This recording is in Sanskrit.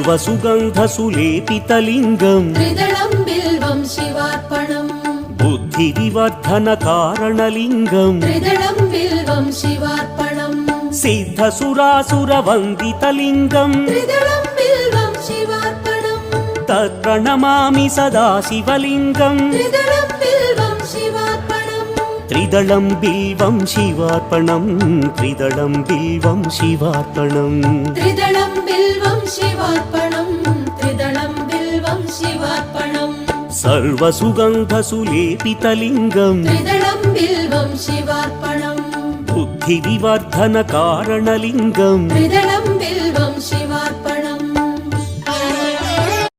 सर्वसुगन्धसुलेपितलिङ्गम् त्रिदलं बिल्वं शिवार्पणम् बुद्धिविवर्धनकारणलिङ्गम् त्रिदलं बिल्वं शिवार्पणम् सिद्धसुरासुरवन्दितलिङ्गम् त्रिदलं बिल्वं शिवार्पणम् तत्प्रणमामि सदा शिवलिङ्गम् त्रिदलं बिल्वं शिवार्पणम् त्रिदलं बिल्वं शिवार्पणम् त्रिदलं बिल्वं शिवार्पणम् त्रिदलं बिल्वं शिवार्पणम् त्रिदलं बिल्वं शिवार्पणम् सर्वसुगन्धसुलेपितलिङ्गम् त्रिदलं बिल्वं शिवार्पणम् बुद्धिविवर्धनकारणलिङ्गम् त्रिदलं बिल्वं